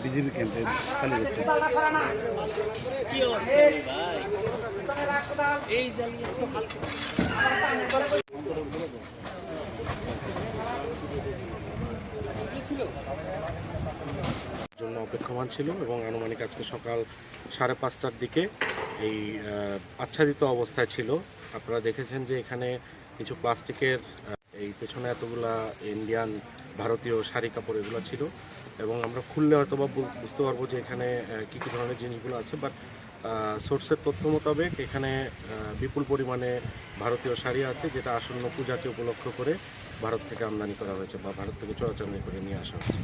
BJP ক্যাম্পে খালি জন্য অপেক্ষমান ছিল এবং আনুমানিক আজকে সকাল 5:30টার দিকে এই আচ্ছাদিত অবস্থায় ছিল। আপনারা দেখেছেন যে এখানে কিছু প্লাস্টিকের এই পেছনে এতগুলা ইন্ডিয়ান ভারতীয় শাড়ি কাপড় এগুলো ছিল এবং আমরা খুললে হয়তো বা বুঝতে পারবো যে এখানে কী কী ধরনের জিনিসগুলো আছে। বাট সোর্সের তথ্য মোতাবেক এখানে বিপুল পরিমাণে ভারতীয় শাড়ি আছে, যেটা আসন্ন পূজাকে উপলক্ষ করে ভারত থেকে আমদানি করা হয়েছে বা ভারত থেকে চোরাচালানি করে নিয়ে আসা হয়েছে।